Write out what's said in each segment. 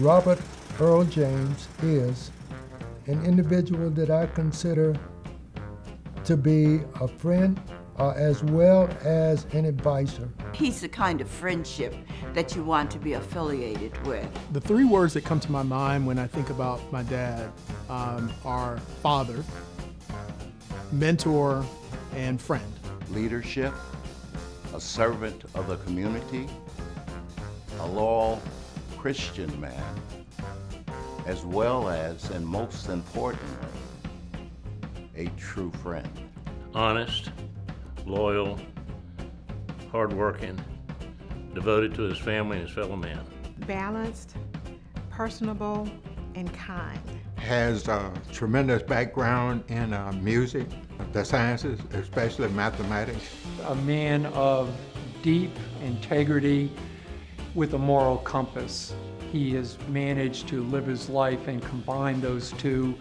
Robert Earl James is an individual that I consider to be a friend as well as an advisor. He's the kind of friendship that you want to be affiliated with. The three words that come to my mind when I think about my dad are father, mentor, and friend. Leadership, a servant of the community, a loyal Christian man, as well as, and most importantly, a true friend. Honest, loyal, hardworking, devoted to his family and his fellow man. Balanced, personable, and kind. Has a tremendous background in music, the sciences, especially mathematics. A man of deep integrity with a moral compass. He has managed to live his life and combine those two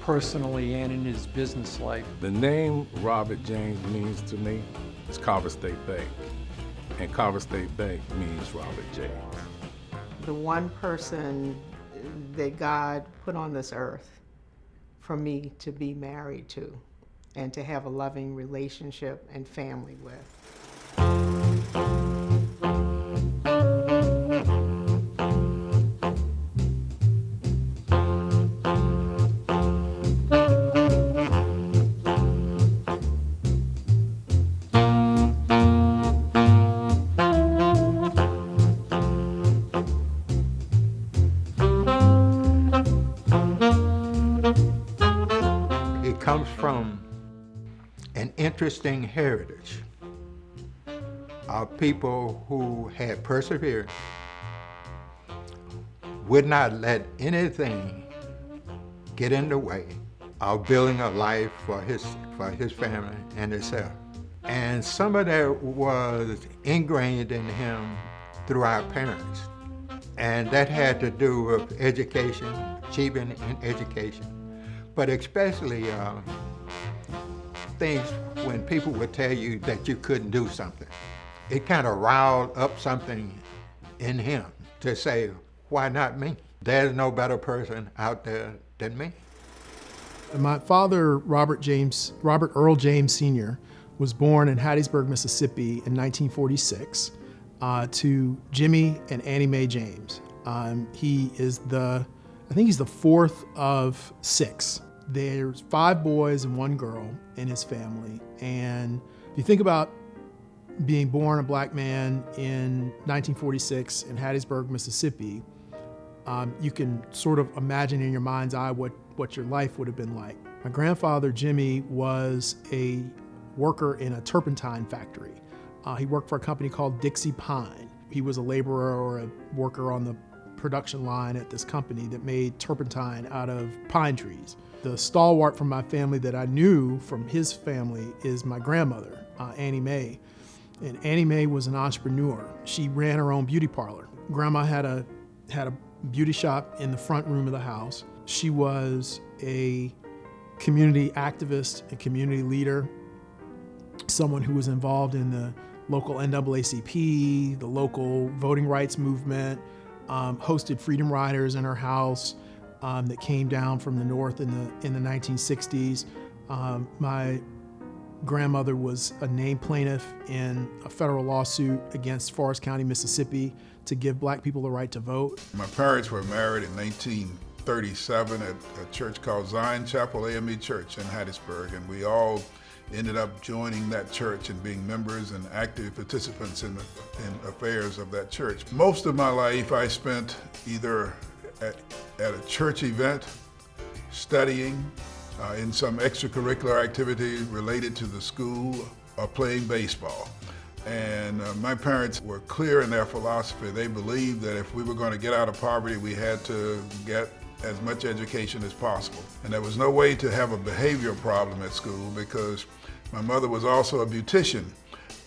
personally and in his business life. The name Robert James means to me is Carver State Bank, and Carver State Bank means Robert James. The one person that God put on this earth for me to be married to and to have a loving relationship and family with. Comes from an interesting heritage of people who had persevered, would not let anything get in the way of building a life for his family and himself. And some of that was ingrained in him through our parents. And that had to do with education, achieving in education. But especially things when people would tell you that you couldn't do something. It kind of riled up something in him to say, why not me? There's no better person out there than me. My father, Robert Earl James Sr., was born in Hattiesburg, Mississippi in 1946 to Jimmy and Annie Mae James. I think he's the fourth of six. There's 5 boys and 1 girl in his family. And if you think about being born a black man in 1946 in Hattiesburg, Mississippi, you can sort of imagine in your mind's eye what your life would have been like. My grandfather, Jimmy, was a worker in a turpentine factory. He worked for a company called Dixie Pine. He was a laborer or a worker on the production line at this company that made turpentine out of pine trees. The stalwart from my family that I knew from his family is my grandmother, Annie Mae. And Annie Mae was an entrepreneur. She ran her own beauty parlor. Grandma had a beauty shop in the front room of the house. She was a community activist and community leader, someone who was involved in the local NAACP, the local voting rights movement, hosted freedom riders in her house that came down from the north in the 1960s. My grandmother was a named plaintiff in a federal lawsuit against Forest County, Mississippi, to give black people the right to vote. My parents were married in 1937 at a church called Zion Chapel AME Church in Hattiesburg, and we all ended up joining that church and being members and active participants in affairs of that church. Most of my life I spent either at a church event, studying, in some extracurricular activity related to the school, or playing baseball. And my parents were clear in their philosophy. They believed that if we were going to get out of poverty, we had to get as much education as possible. And there was no way to have a behavioral problem at school because my mother was also a beautician,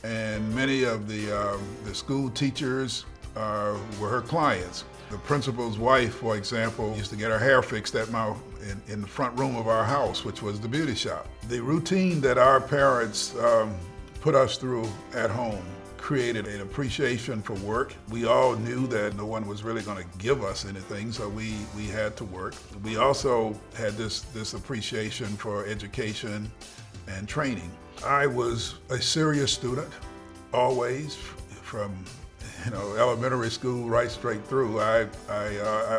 and many of the school teachers were her clients. The principal's wife, for example, used to get her hair fixed in the front room of our house, which was the beauty shop. The routine that our parents put us through at home created an appreciation for work. We all knew that no one was really going to give us anything, so we had to work. We also had this appreciation for education and training. I was a serious student, always, from elementary school right straight through. I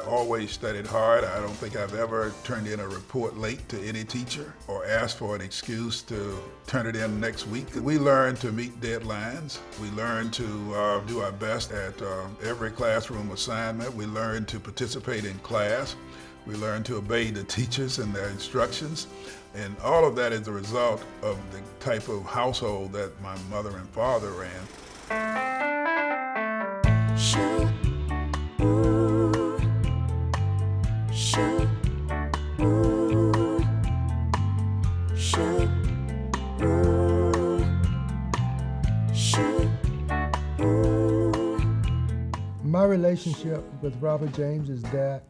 always studied hard. I don't think I've ever turned in a report late to any teacher or asked for an excuse to turn it in next week. We learned to meet deadlines. We learned to do our best at every classroom assignment. We learned to participate in class. We learned to obey the teachers and their instructions. And all of that is a result of the type of household that my mother and father ran. My relationship with Robert James is that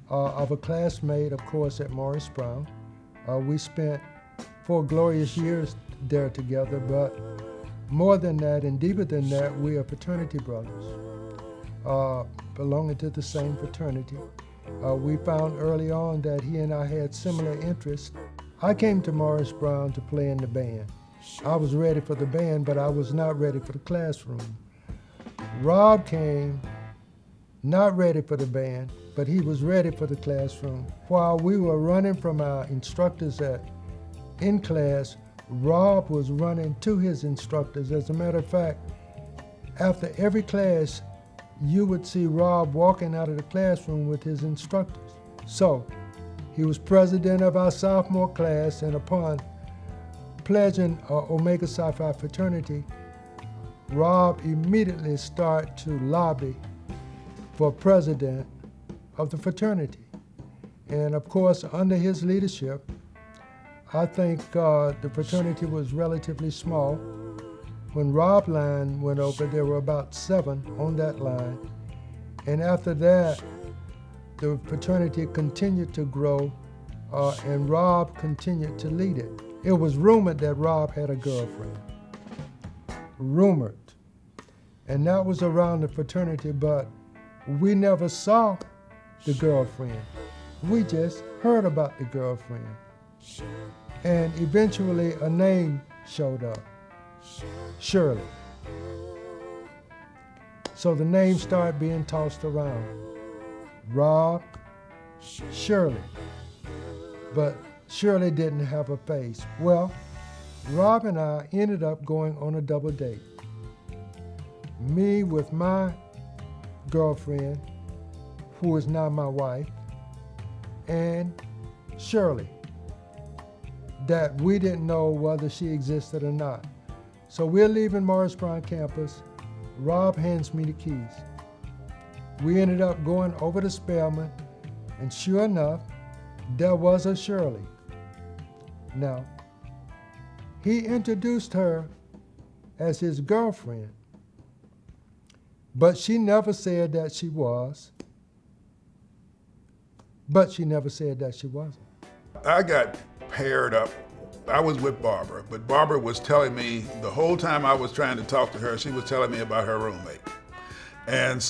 of a classmate, of course, at Morris Brown. We spent 4 glorious years there together, but more than that and deeper than that, we are fraternity brothers, belonging to the same fraternity. We found early on that he and I had similar interests. I came to Morris Brown to play in the band. I was ready for the band, but I was not ready for the classroom. Rob came not ready for the band, but he was ready for the classroom. While we were running from our instructors in class, Rob was running to his instructors. As a matter of fact, after every class, you would see Rob walking out of the classroom with his instructors. So, he was president of our sophomore class, and upon pledging Omega Psi Phi fraternity, Rob immediately started to lobby for president of the fraternity. And of course, under his leadership, I think the fraternity was relatively small. When Rob's line went over, there were about 7 on that line. And after that, the fraternity continued to grow, and Rob continued to lead it. It was rumored that Rob had a girlfriend. Rumored. And that was around the fraternity, but we never saw the girlfriend. We just heard about the girlfriend. And eventually a name showed up, Shirley. So the name started being tossed around. Rob, Shirley. But Shirley didn't have a face. Well, Rob and I ended up going on a double date. Me with my girlfriend, who is now my wife, and Shirley, that we didn't know whether she existed or not. So we're leaving Morris Brown campus. Rob hands me the keys. We ended up going over to Spelman, and sure enough, there was a Shirley. Now, he introduced her as his girlfriend, but she never said that she was. But she never said that she wasn't. I got paired up. I was with Barbara, but Barbara was telling me the whole time I was trying to talk to her, she was telling me about her roommate. And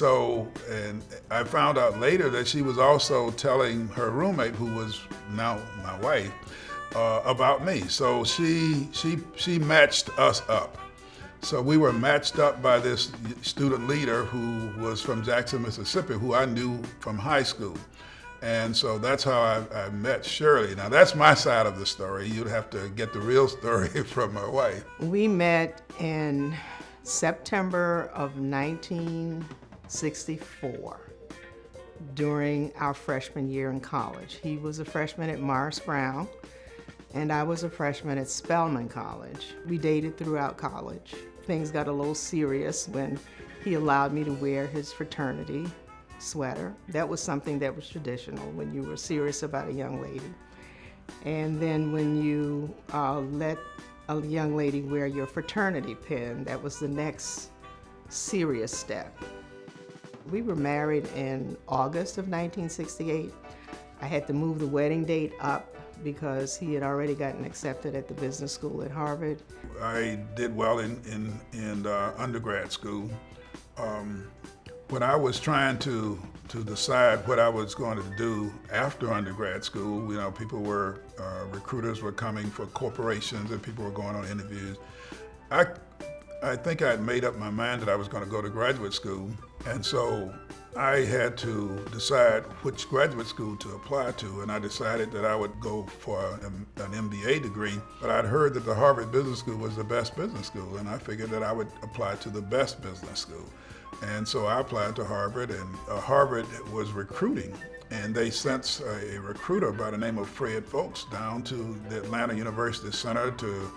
I found out later that she was also telling her roommate, who was now my wife, about me. So she matched us up. So we were matched up by this student leader who was from Jackson, Mississippi, who I knew from high school. And so that's how I met Shirley. Now that's my side of the story. You'd have to get the real story from my wife. We met in September of 1964 during our freshman year in college. He was a freshman at Morris Brown, and I was a freshman at Spelman College. We dated throughout college. Things got a little serious when he allowed me to wear his fraternity sweater. That was something that was traditional when you were serious about a young lady. And then when you let a young lady wear your fraternity pin, that was the next serious step. We were married in August of 1968. I had to move the wedding date up because he had already gotten accepted at the business school at Harvard. I did well in undergrad school. When I was trying to decide what I was going to do after undergrad school, recruiters were coming for corporations and people were going on interviews. I think I had made up my mind that I was going to go to graduate school, and so I had to decide which graduate school to apply to, and I decided that I would go for an MBA degree, but I'd heard that the Harvard Business School was the best business school, and I figured that I would apply to the best business school. And so I applied to Harvard, and Harvard was recruiting, and they sent a recruiter by the name of Fred Folks down to the Atlanta University Center to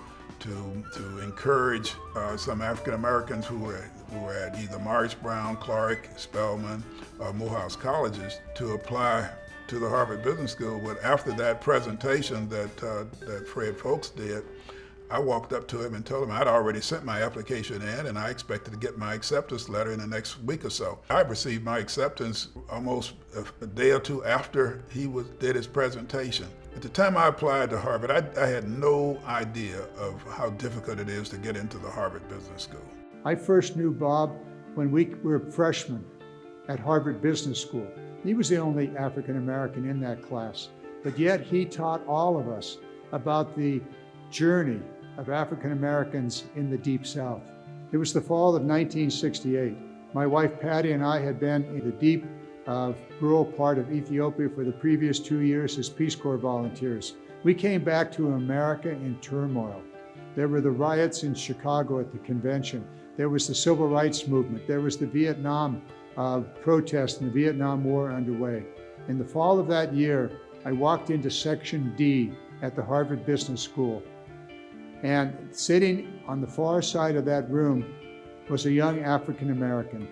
encourage some African Americans who were at either Morris Brown, Clark, Spelman, or Morehouse colleges to apply to the Harvard Business School. But after that presentation that Fred Folks did, I walked up to him and told him I'd already sent my application in and I expected to get my acceptance letter in the next week or so. I received my acceptance almost a day or two after he did his presentation. At the time I applied to Harvard, I had no idea of how difficult it is to get into the Harvard Business School. I first knew Bob when we were freshmen at Harvard Business School. He was the only African American in that class, but yet he taught all of us about the journey of African Americans in the Deep South. It was the fall of 1968. My wife Patty and I had been in the deep rural part of Ethiopia for the previous 2 years as Peace Corps volunteers. We came back to America in turmoil. There were the riots in Chicago at the convention. There was the Civil Rights Movement. There was the Vietnam protest and the Vietnam War underway. In the fall of that year, I walked into Section D at the Harvard Business School. And sitting on the far side of that room was a young African American.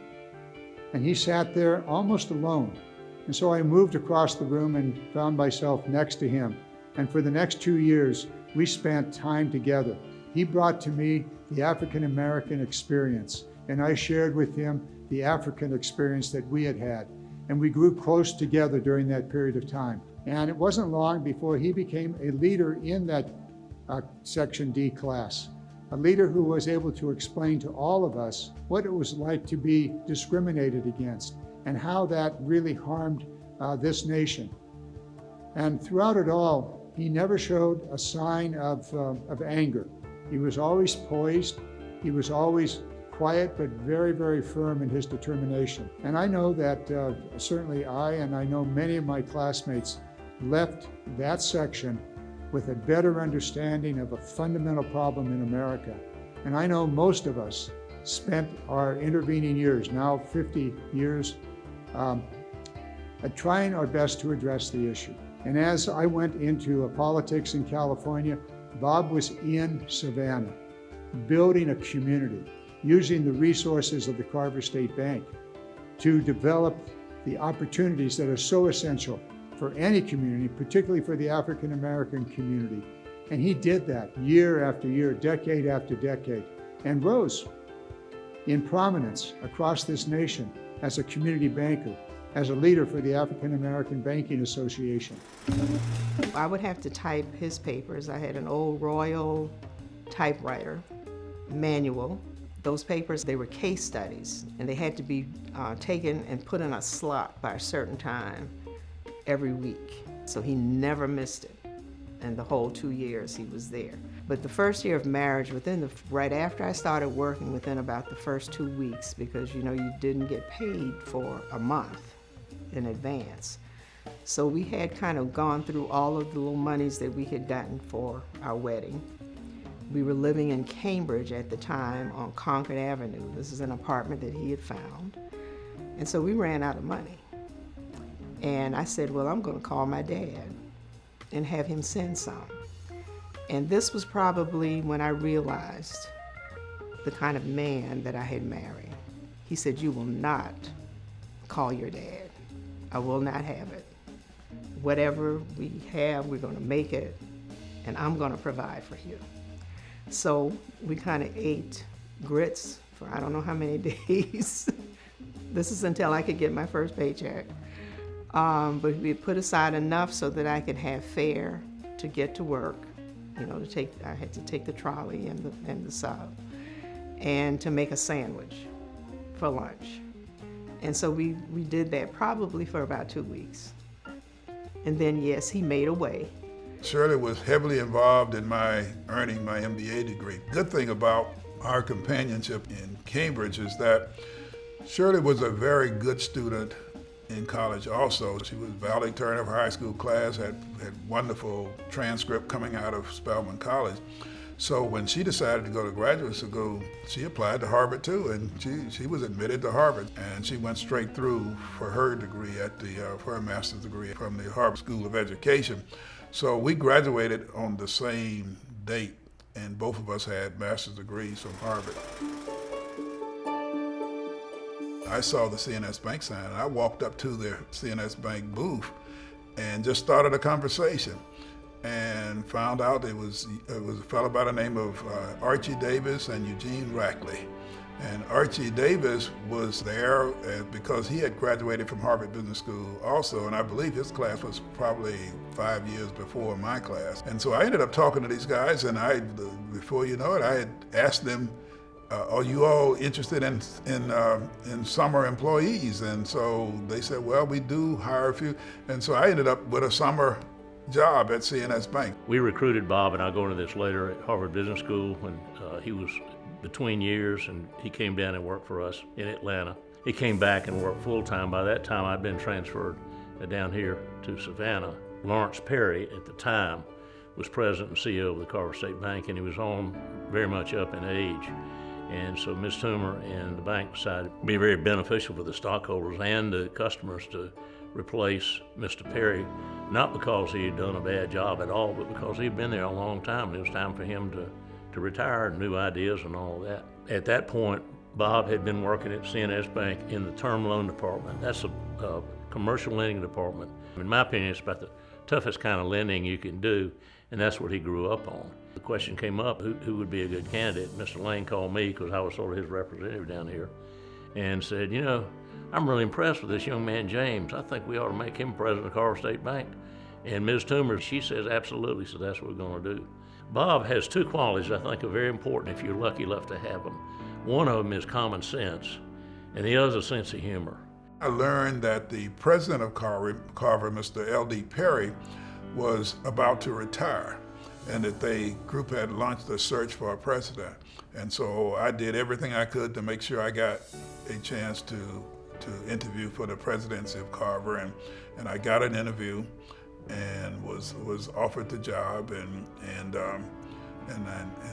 And he sat there almost alone. And so I moved across the room and found myself next to him. And for the next 2 years, we spent time together. He brought to me the African American experience, and I shared with him the African experience that we had had. And we grew close together during that period of time. And it wasn't long before he became a leader in that Section D class, a leader who was able to explain to all of us what it was like to be discriminated against and how that really harmed this nation. And throughout it all, he never showed a sign of anger. He was always poised. He was always quiet, but very, very firm in his determination. And I know that certainly I know many of my classmates left that section with a better understanding of a fundamental problem in America. And I know most of us spent our intervening years, now 50 years, at trying our best to address the issue. And as I went into politics in California, Bob was in Savannah, building a community, using the resources of the Carver State Bank to develop the opportunities that are so essential for any community, particularly for the African American community. And he did that year after year, decade after decade, and rose in prominence across this nation as a community banker, as a leader for the African American Banking Association. I would have to type his papers. I had an old Royal typewriter, manual. Those papers, they were case studies, and they had to be taken and put in a slot by a certain time every week. So he never missed it. And the whole 2 years he was there. But the first year of marriage, right after I started working, within about the first 2 weeks, because you didn't get paid for a month in advance. So we had kind of gone through all of the little monies that we had gotten for our wedding. We were living in Cambridge at the time on Concord Avenue. This is an apartment that he had found. And so we ran out of money. And I said, well, I'm going to call my dad and have him send some. And this was probably when I realized the kind of man that I had married. He said, you will not call your dad. I will not have it. Whatever we have, we're going to make it, and I'm going to provide for you. So we kind of ate grits for I don't know how many days. This is until I could get my first paycheck. But we put aside enough so that I could have fare to get to work, you know, I had to take the trolley and the sub, and to make a sandwich for lunch. And so we did that probably for about 2 weeks. And then, yes, he made a way. Shirley was heavily involved in my earning my MBA degree. Good thing about our companionship in Cambridge is that Shirley was a very good student in college also. She was valedictorian of her high school class, had wonderful transcript coming out of Spelman College. So when she decided to go to graduate school, she applied to Harvard too, and she was admitted to Harvard, and she went straight through for her degree for her master's degree from the Harvard School of Education. So we graduated on the same date, and both of us had master's degrees from Harvard. I saw the CNS Bank sign, and I walked up to the CNS Bank booth and just started a conversation, and found out it was a fellow by the name of Archie Davis and Eugene Rackley. And Archie Davis was there because he had graduated from Harvard Business School also, and I believe his class was probably 5 years before my class. And so I ended up talking to these guys, and before you know it, I had asked them, are you all interested in summer employees? And so they said, well, we do hire a few. And so I ended up with a summer job at CNS Bank. We recruited Bob, and I'll go into this later, at Harvard Business School when he was between years, and he came down and worked for us in Atlanta. He came back and worked full-time. By that time, I'd been transferred down here to Savannah. Lawrence Perry, at the time, was president and CEO of the Carver State Bank, and he was on very much up in age. And so Ms. Toomer and the bank decided it would be very beneficial for the stockholders and the customers to replace Mr. Perry, not because he had done a bad job at all, but because he had been there a long time, and it was time for him to retire, new ideas and all of that. At that point, Bob had been working at CNS Bank in the term loan department. That's a commercial lending department. In my opinion, it's about the toughest kind of lending you can do, and that's what he grew up on. The question came up, who would be a good candidate? Mr. Lane called me, because I was sort of his representative down here, and said, you know, I'm really impressed with this young man, James. I think we ought to make him president of Carver State Bank. And Ms. Toomer, she says, absolutely, so that's what we're going to do. Bob has two qualities I think are very important if you're lucky enough to have them. One of them is common sense, and the other is a sense of humor. I learned that the president of Carver, Mr. L.D. Perry, was about to retire, and that the group had launched a search for a president. And so I did everything I could to make sure I got a chance to interview for the presidency of Carver, and I got an interview and was offered the job, and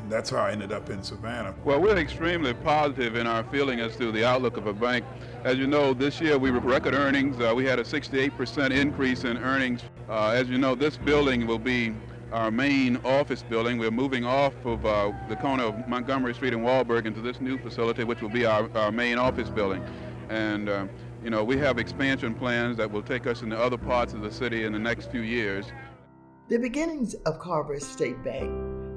that's how I ended up in Savannah. Well, we're extremely positive in our feeling as to the outlook of a bank. As you know, this year we record earnings. We had a 68% increase in earnings. As you know, this building will be our main office building. We're moving off of the corner of Montgomery Street and Wahlberg into this new facility, which will be our main office building. And you know, we have expansion plans that will take us into other parts of the city in the next few years. The beginnings of Carver State Bank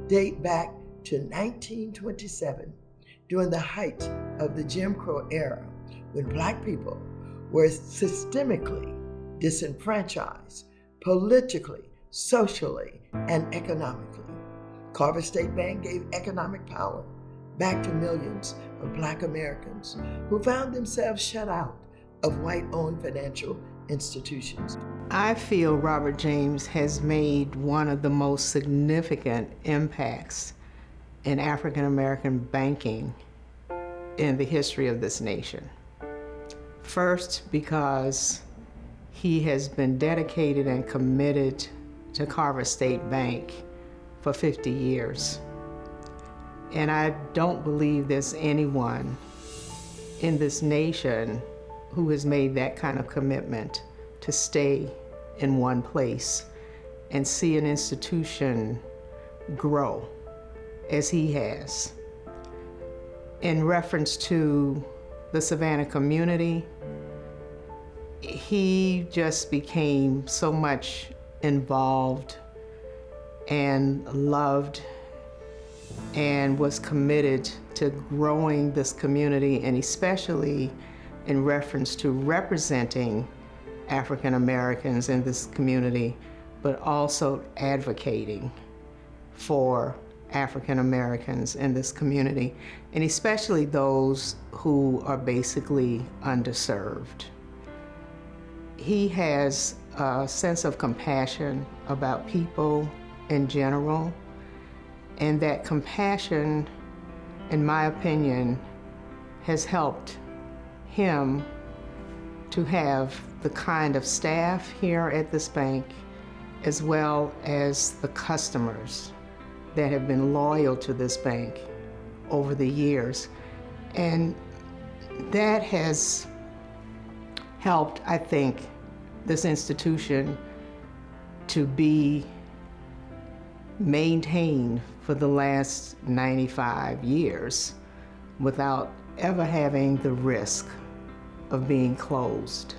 date back to 1927, during the height of the Jim Crow era, when Black people were systemically disenfranchised politically, socially, and economically. Carver State Bank gave economic power back to millions of Black Americans who found themselves shut out of white-owned financial institutions. I feel Robert James has made one of the most significant impacts in African American banking in the history of this nation. First, because he has been dedicated and committed to Carver State Bank for 50 years. And I don't believe there's anyone in this nation who has made that kind of commitment to stay in one place and see an institution grow as he has. In reference to the Savannah community, he just became so much involved and loved and was committed to growing this community, and especially in reference to representing African Americans in this community but also advocating for African Americans in this community, and especially those who are basically underserved. He has a sense of compassion about people in general, and that compassion, in my opinion, has helped him to have the kind of staff here at this bank, as well as the customers that have been loyal to this bank over the years. And that has helped, I think, this institution to be maintained for the last 95 years without ever having the risk of being closed.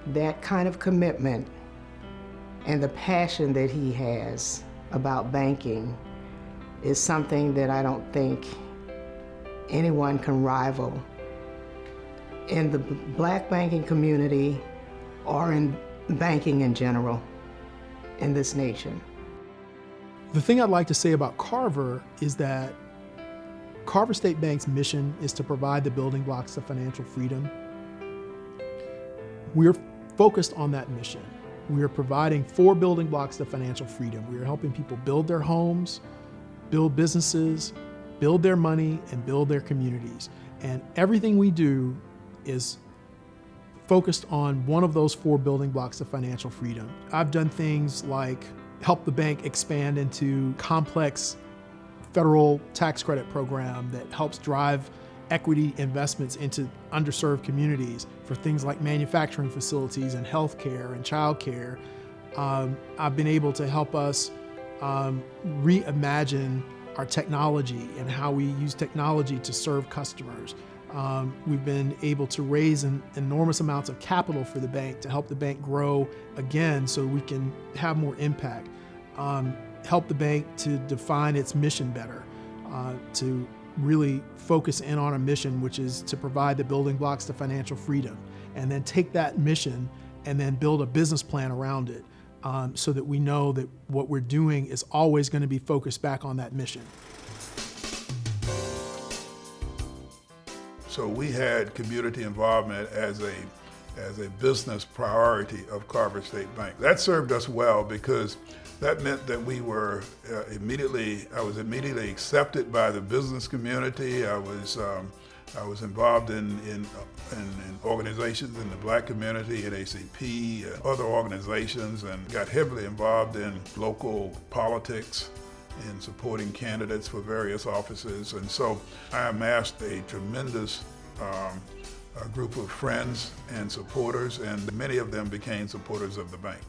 That kind of commitment and the passion that he has about banking is something that I don't think anyone can rival in the Black banking community or in banking in general in this nation. The thing I'd like to say about Carver is that Carver State Bank's mission is to provide the building blocks of financial freedom. We're focused on that mission. We are providing 4 building blocks of financial freedom. We are helping people build their homes, build businesses, build their money, and build their communities. And everything we do is focused on one of those 4 building blocks of financial freedom. I've done things like help the bank expand into complex federal tax credit program that helps drive equity investments into underserved communities for things like manufacturing facilities and healthcare and childcare. I've been able to help us reimagine our technology and how we use technology to serve customers. We've been able to raise enormous amounts of capital for the bank to help the bank grow again so we can have more impact. Help the bank to define its mission better, to really focus in on a mission, which is to provide the building blocks to financial freedom, and then take that mission and then build a business plan around it so that we know that what we're doing is always going to be focused back on that mission. So we had community involvement as a business priority of Carver State Bank. That served us well because that meant that we were I was immediately accepted by the business community. I was involved in organizations in the Black community, at ACP, other organizations, and got heavily involved in local politics in supporting candidates for various offices. And so I amassed a tremendous group of friends and supporters, and many of them became supporters of the bank.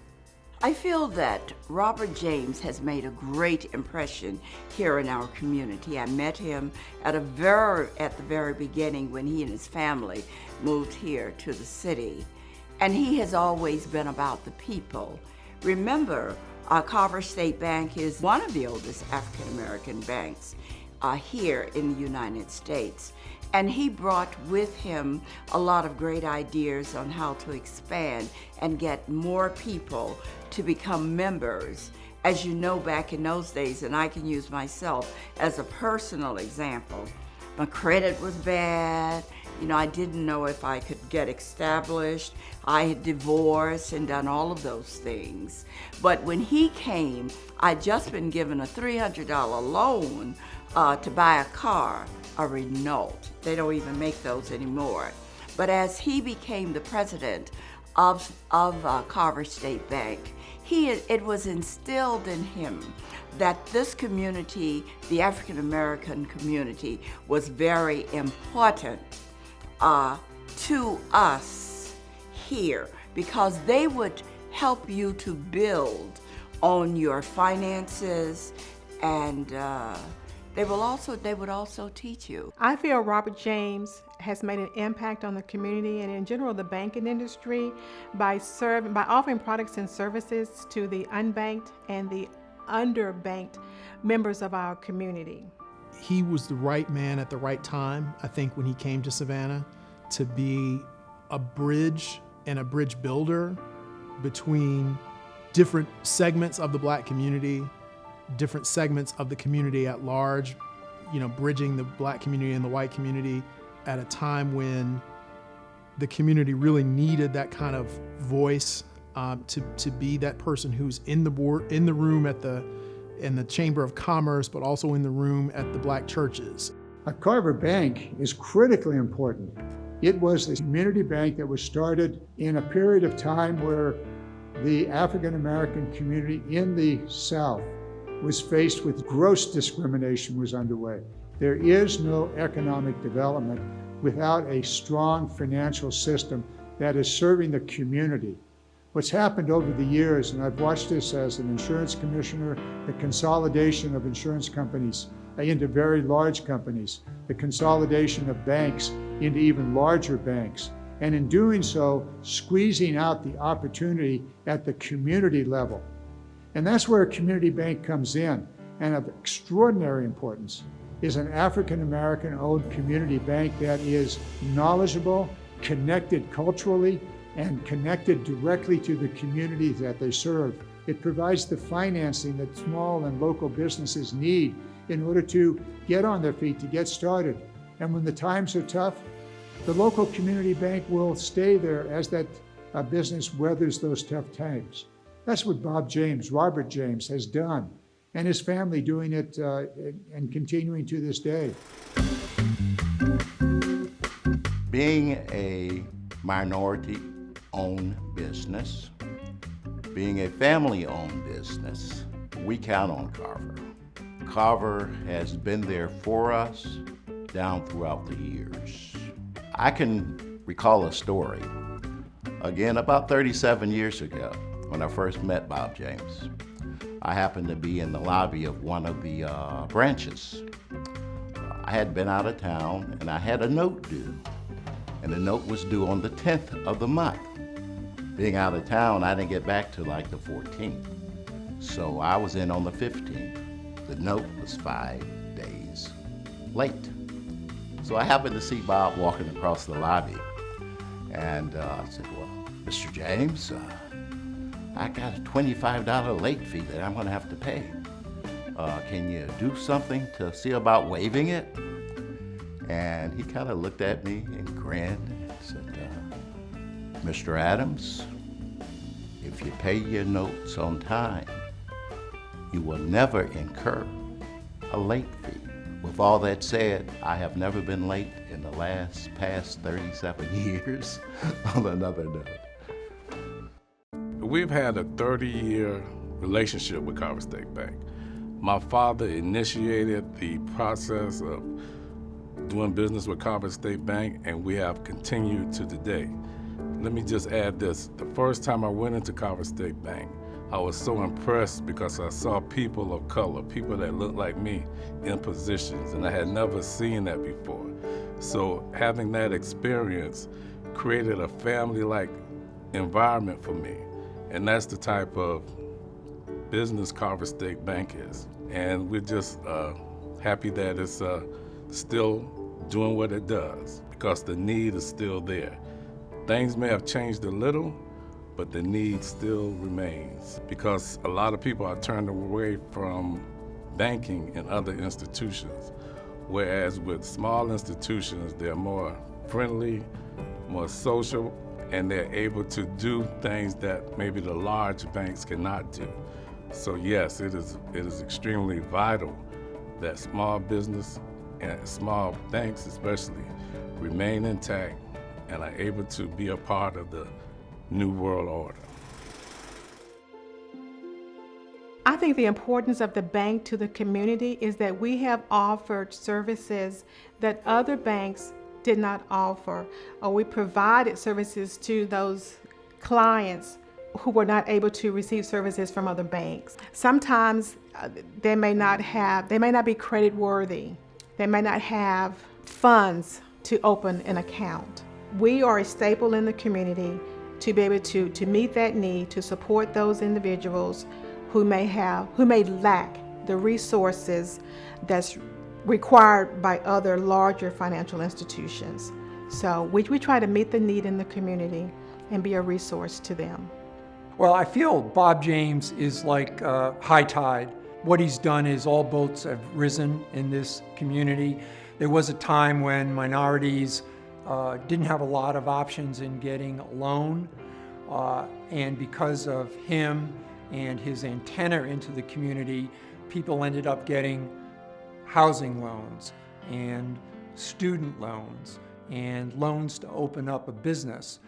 I feel that Robert James has made a great impression here in our community. I met him at the very beginning when he and his family moved here to the city. And he has always been about the people. Remember, Carver State Bank is one of the oldest African-American banks here in the United States. And he brought with him a lot of great ideas on how to expand and get more people to become members. As you know, back in those days, and I can use myself as a personal example, my credit was bad. You know, I didn't know if I could get established. I had divorced and done all of those things. But when he came, I'd just been given a $300 loan to buy a car, a Renault. They don't even make those anymore. But as he became the president of Carver State Bank, it was instilled in him that this community, the African American community, was very important to us here, because they would help you to build on your finances, and they would also teach you. I feel Robert James has made an impact on the community and in general the banking industry by offering products and services to the unbanked and the underbanked members of our community. He was the right man at the right time, I think, when he came to Savannah, to be a bridge and a bridge builder between different segments of the black community, different segments of the community at large, bridging the black community and the white community at a time when the community really needed that kind of voice to be that person who's in the room in the Chamber of Commerce, but also in the room at the black churches. A Carver Bank is critically important. It was the community bank that was started in a period of time where the African American community in the South was faced with gross discrimination was underway. There is no economic development without a strong financial system that is serving the community. What's happened over the years, and I've watched this as an insurance commissioner, the consolidation of insurance companies into very large companies, the consolidation of banks into even larger banks, and in doing so, squeezing out the opportunity at the community level. And that's where a community bank comes in, and of extraordinary importance is an African American owned community bank that is knowledgeable, connected culturally, and connected directly to the communities that they serve. It provides the financing that small and local businesses need in order to get on their feet, to get started. And when the times are tough, the local community bank will stay there as that business weathers those tough times. That's what Robert James has done, and his family doing it and continuing to this day. Being a minority-owned business, being a family-owned business, we count on Carver. Carver has been there for us down throughout the years. I can recall a story, again, about 37 years ago, when I first met Bob James. I happened to be in the lobby of one of the branches. I had been out of town and I had a note due, and the note was due on the 10th of the month. Being out of town, I didn't get back till like the 14th. So I was in on the 15th. The note was 5 days late. So I happened to see Bob walking across the lobby, and I said, well, Mr. James, I got a $25 late fee that I'm gonna have to pay. Can you do something to see about waiving it? And he kind of looked at me and grinned and said, Mr. Adams, if you pay your notes on time, you will never incur a late fee. With all that said, I have never been late in the past 37 years on another note. We've had a 30-year relationship with Carver State Bank. My father initiated the process of doing business with Carver State Bank, and we have continued to today. Let me just add this. The first time I went into Carver State Bank, I was so impressed because I saw people of color, people that looked like me in positions, and I had never seen that before. So having that experience created a family-like environment for me, and that's the type of business Carver State Bank is. And we're just happy that it's still doing what it does, because the need is still there. Things may have changed a little, but the need still remains, because a lot of people are turned away from banking in other institutions, whereas with small institutions, they're more friendly, more social, and they're able to do things that maybe the large banks cannot do. So yes, it is extremely vital that small business and small banks especially remain intact and are able to be a part of the New World Order. I think the importance of the bank to the community is that we have offered services that other banks did not offer, or we provided services to those clients who were not able to receive services from other banks. Sometimes they may not be credit worthy. They may not have funds to open an account. We are a staple in the community to be able to meet that need, to support those individuals who may lack the resources that's required by other larger financial institutions. So we try to meet the need in the community and be a resource to them. Well, I feel Bob James is like high tide. What he's done is all boats have risen in this community. There was a time when minorities didn't have a lot of options in getting a loan, and because of him and his antenna into the community, people ended up getting housing loans and student loans and loans to open up a business.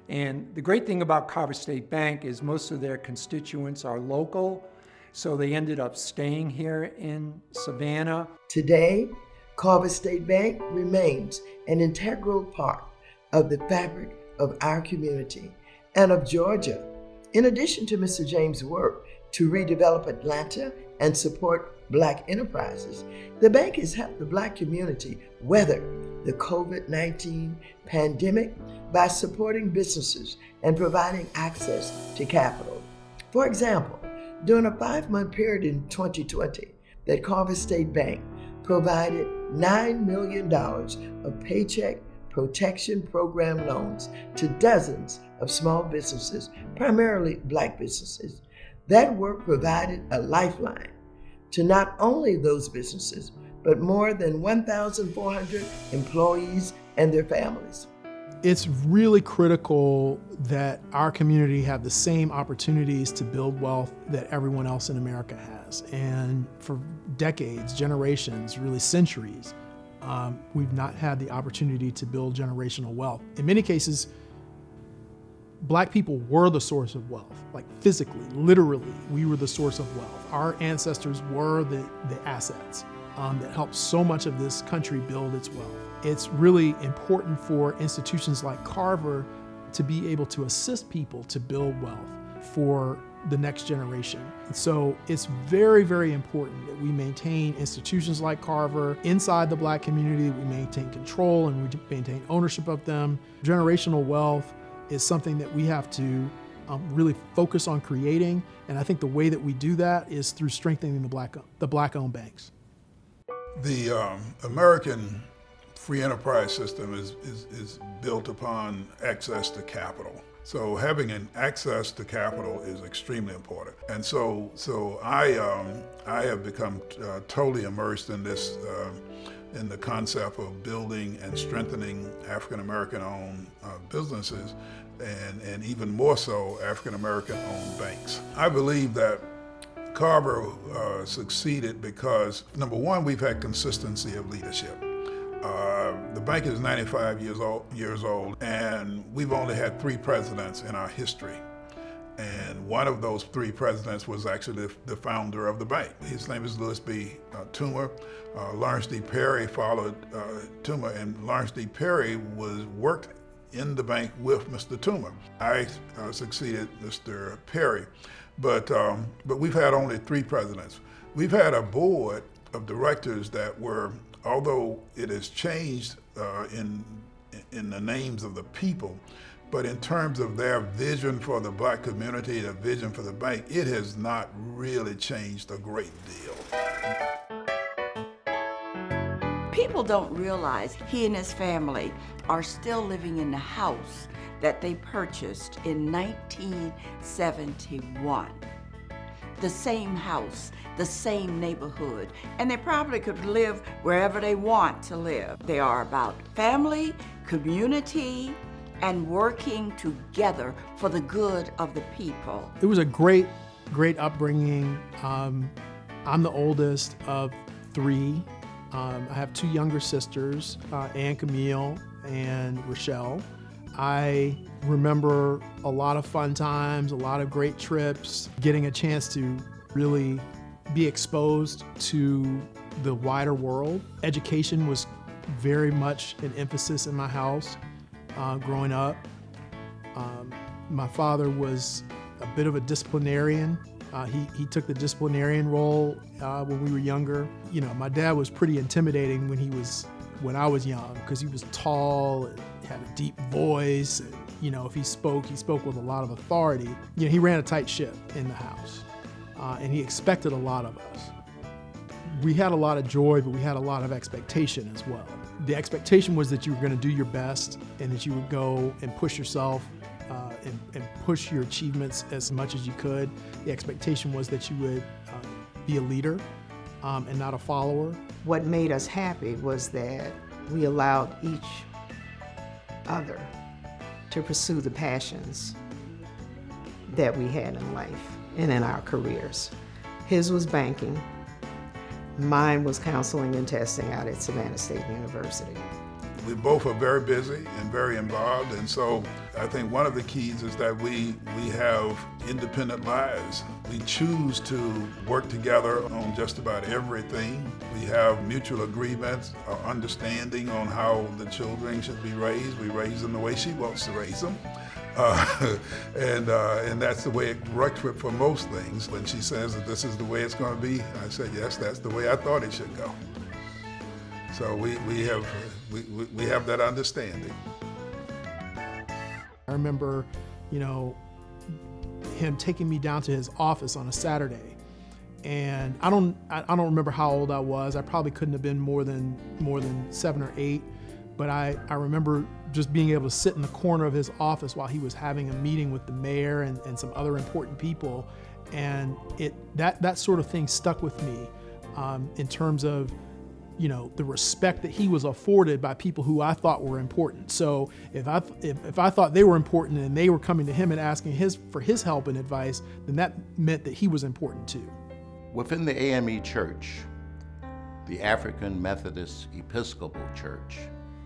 And the great thing about Carver State Bank is most of their constituents are local, so they ended up staying here in Savannah. Today, Carver State Bank remains an integral part of the fabric of our community and of Georgia. In addition to Mr. James' work to redevelop Atlanta and support Black enterprises, the bank has helped the Black community weather the COVID-19 pandemic by supporting businesses and providing access to capital. For example, during a 5-month period in 2020, that Carver State Bank provided $9 million of Paycheck Protection Program loans to dozens of small businesses, primarily Black businesses. That work provided a lifeline to not only those businesses, but more than 1,400 employees and their families. It's really critical that our community have the same opportunities to build wealth that everyone else in America has. And for decades, generations, really centuries, we've not had the opportunity to build generational wealth. In many cases, Black people were the source of wealth, like physically, literally, we were the source of wealth. Our ancestors were the assets that helped so much of this country build its wealth. It's really important for institutions like Carver to be able to assist people to build wealth for the next generation. And so it's very, very important that we maintain institutions like Carver inside the Black community, we maintain control and we maintain ownership of them. Generational wealth is something that we have to really focus on creating. And I think the way that we do that is through strengthening the Black-owned banks. The American free enterprise system is built upon access to capital. So having an access to capital is extremely important. And so I have become totally immersed in this, in the concept of building and strengthening African American owned businesses, and even more so African American owned banks. I believe that Carver succeeded because, number one, we've had consistency of leadership. The bank is 95 years old, and we've only had 3 presidents in our history. And one of those 3 presidents was actually the founder of the bank. His name is Lewis B. Toomer. Lawrence D. Perry followed Toomer, and Lawrence D. Perry worked in the bank with Mr. Toomer. I succeeded Mr. Perry, but we've had only 3 presidents. We've had a board of directors that were, although it has changed in the names of the people, but in terms of their vision for the Black community, the vision for the bank, it has not really changed a great deal. People don't realize he and his family are still living in the house that they purchased in 1971. The same house, the same neighborhood, and they probably could live wherever they want to live. They are about family, community, and working together for the good of the people. It was a great upbringing. I'm the oldest of 3. I have 2 younger sisters, Ann Camille and Rochelle. I remember a lot of fun times, a lot of great trips, getting a chance to really be exposed to the wider world. Education was very much an emphasis in my house growing up. My father was a bit of a disciplinarian. He took the disciplinarian role when we were younger. You know, my dad was pretty intimidating when I was young, because he was tall and had a deep voice. And, you know, if he spoke with a lot of authority. You know, he ran a tight ship in the house, and he expected a lot of us. We had a lot of joy, but we had a lot of expectation as well. The expectation was that you were going to do your best and that you would go and push yourself and push your achievements as much as you could. The expectation was that you would be a leader and not a follower. What made us happy was that we allowed each other to pursue the passions that we had in life and in our careers. His was banking. Mine was counseling and testing out at Savannah State University. We both are very busy and very involved, and so I think one of the keys is that we have independent lives. We choose to work together on just about everything. We have mutual agreements, understanding on how the children should be raised. We raise them the way she wants to raise them. And that's the way it works for most things. When she says that this is the way it's going to be, I said, yes, that's the way I thought it should go. So we have that understanding. I remember, him taking me down to his office on a Saturday, and I don't remember how old I was. I probably couldn't have been more than 7 or 8, but I remember just being able to sit in the corner of his office while he was having a meeting with the mayor and some other important people, and that sort of thing stuck with me in terms of the respect that he was afforded by people who I thought were important. So if I thought they were important and they were coming to him and asking for his help and advice, then that meant that he was important too. Within the AME Church, the African Methodist Episcopal Church,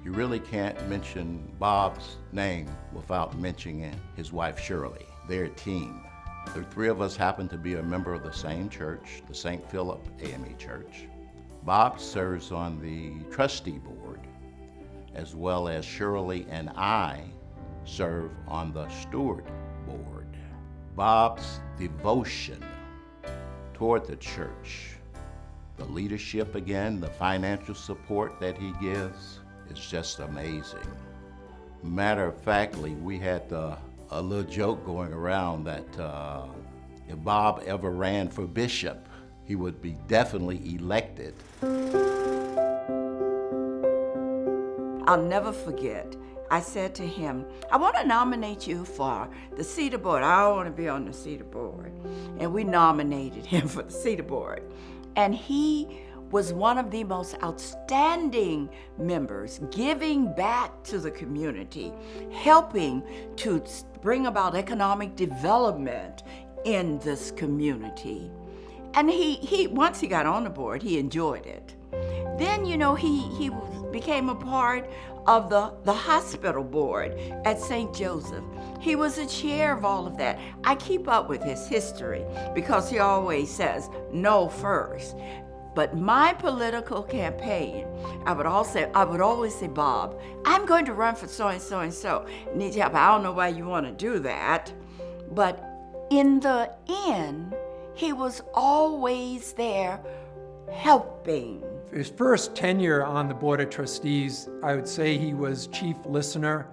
you really can't mention Bob's name without mentioning his wife Shirley, their team. The three of us happen to be a member of the same church, the St. Philip AME Church. Bob serves on the trustee board, as well as Shirley and I serve on the steward board. Bob's devotion toward the church, the leadership again, the financial support that he gives is just amazing. Matter of factly, we had a little joke going around that if Bob ever ran for bishop, he would be definitely elected. I'll never forget, I said to him, I want to nominate you for the Cedar Board. I want to be on the Cedar Board. And we nominated him for the Cedar Board. And he was one of the most outstanding members, giving back to the community, helping to bring about economic development in this community. And he once he got on the board, he enjoyed it. Then, he became a part of the hospital board at St. Joseph. He was the chair of all of that. I keep up with his history because he always says, no first. But my political campaign, I would always say, Bob, I'm going to run for so-and-so and so. Need help. I don't know why you want to do that. But in the end, he was always there helping. His first tenure on the Board of Trustees, I would say he was chief listener.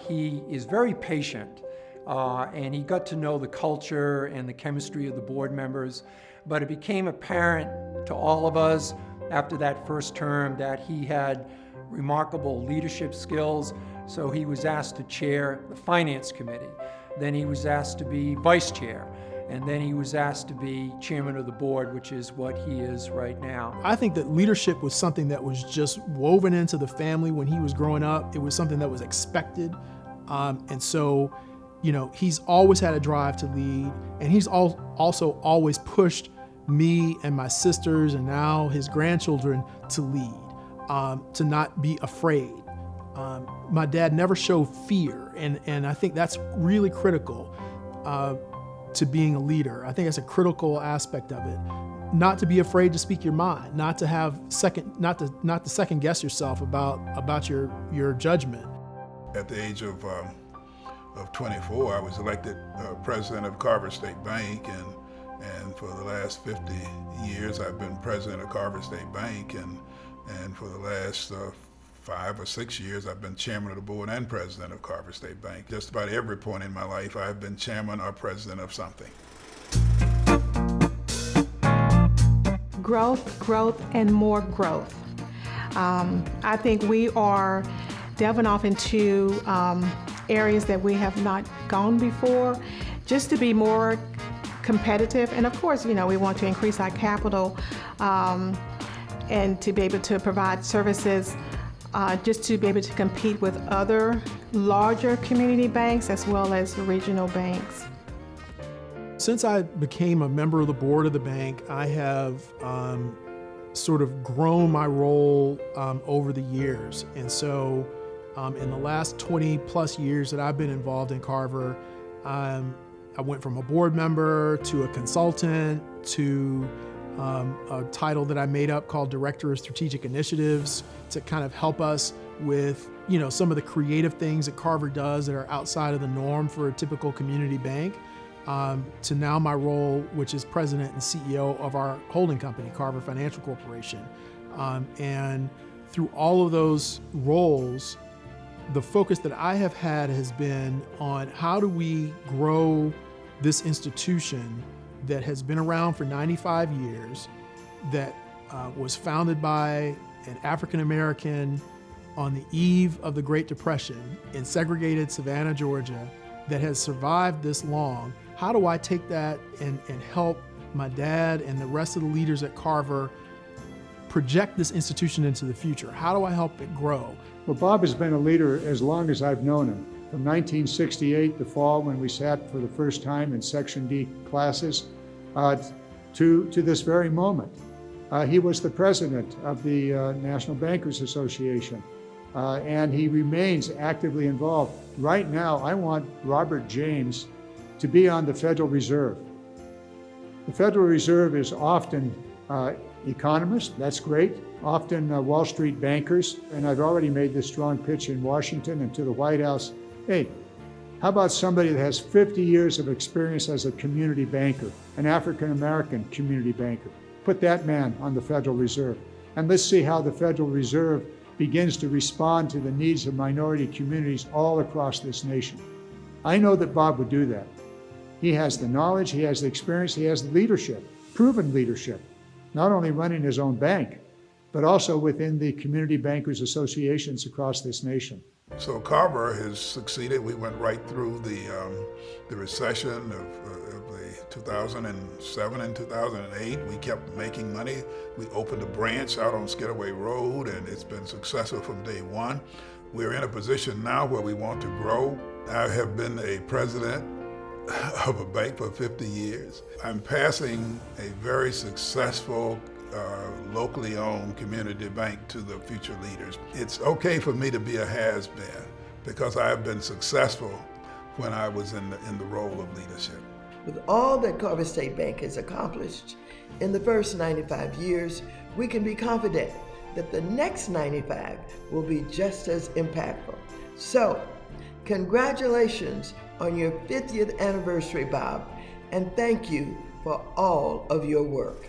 He is very patient, and he got to know the culture and the chemistry of the board members. But it became apparent to all of us after that first term that he had remarkable leadership skills, so he was asked to chair the Finance Committee. Then he was asked to be vice chair. And then he was asked to be chairman of the board, which is what he is right now. I think that leadership was something that was just woven into the family when he was growing up. It was something that was expected. And so, he's always had a drive to lead, and he's also always pushed me and my sisters and now his grandchildren to lead, to not be afraid. My dad never showed fear, and I think that's really critical to being a leader. I think that's a critical aspect of it. Not to be afraid to speak your mind, not to second guess yourself about your judgment. At the age of 24, I was elected president of Carver State Bank, and for the last 50 years, I've been president of Carver State Bank, and for the last 5 or 6 years, I've been chairman of the board and president of Carver State Bank. Just about every point in my life, I've been chairman or president of something. Growth, and more growth. I think we are delving off into areas that we have not gone before, just to be more competitive. And of course, we want to increase our capital and to be able to provide services, just to be able to compete with other larger community banks as well as regional banks. Since I became a member of the board of the bank, I have sort of grown my role over the years. And so in the last 20 plus years that I've been involved in Carver, I went from a board member to a consultant to a title that I made up called Director of Strategic Initiatives to kind of help us with, some of the creative things that Carver does that are outside of the norm for a typical community bank, to now my role, which is President and CEO of our holding company, Carver Financial Corporation. And through all of those roles, the focus that I have had has been on how do we grow this institution that has been around for 95 years, that was founded by an African American on the eve of the Great Depression in segregated Savannah, Georgia, that has survived this long. How do I take that and help my dad and the rest of the leaders at Carver project this institution into the future? How do I help it grow? Well, Bob has been a leader as long as I've known him. From 1968, the fall when we sat for the first time in Section D classes, to this very moment. He was the president of the National Bankers Association, and he remains actively involved. Right now, I want Robert James to be on the Federal Reserve. The Federal Reserve is often economists, that's great, often Wall Street bankers, and I've already made this strong pitch in Washington and to the White House. Hey, how about somebody that has 50 years of experience as a community banker, an African-American community banker? Put that man on the Federal Reserve, and let's see how the Federal Reserve begins to respond to the needs of minority communities all across this nation. I know that Bob would do that. He has the knowledge, he has the experience, he has the leadership, proven leadership, not only running his own bank, but also within the community bankers associations across this nation. So Carver has succeeded. We went right through the recession of the 2007 and 2008. We kept making money. We opened a branch out on Skidaway Road, and it's been successful from day one. We're in a position now where we want to grow. I have been a president of a bank for 50 years. I'm passing a very successful locally owned community bank to the future leaders. It's okay for me to be a has-been because I have been successful when I was in the role of leadership. With all that Carver State Bank has accomplished in the first 95 years, we can be confident that the next 95 will be just as impactful. So, congratulations on your 50th anniversary, Bob, and thank you for all of your work.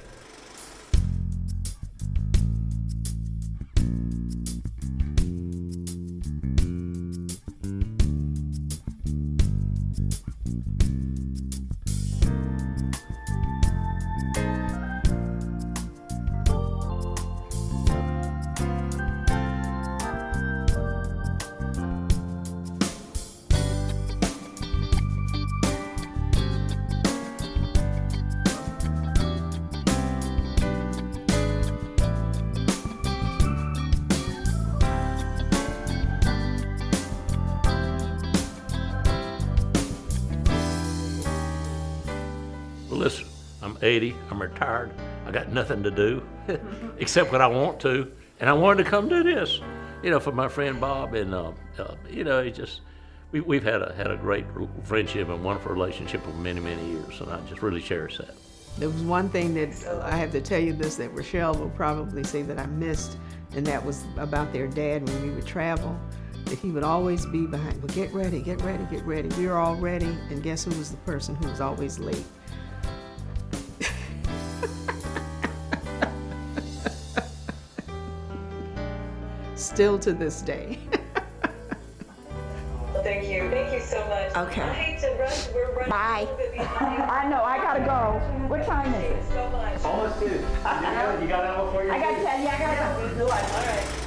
Listen, I'm 80, I'm retired, I got nothing to do except what I want to, and I wanted to come do this, for my friend Bob, and we've had a great friendship and wonderful relationship for many, many years, and I just really cherish that. There was one thing that I have to tell you this that Rochelle will probably say that I missed, and that was about their dad when we would travel, that he would always be behind, well, get ready, get ready, get ready. We were all ready, and guess who was the person who was always late? Still to this day. Well, thank you so much. Okay. I hate to rush, we're running Bye. a little bit behind. I know, I gotta go. What time is it? Thank you so much. Almost 2. You got out before your I gotta tell you, I gotta go. All right.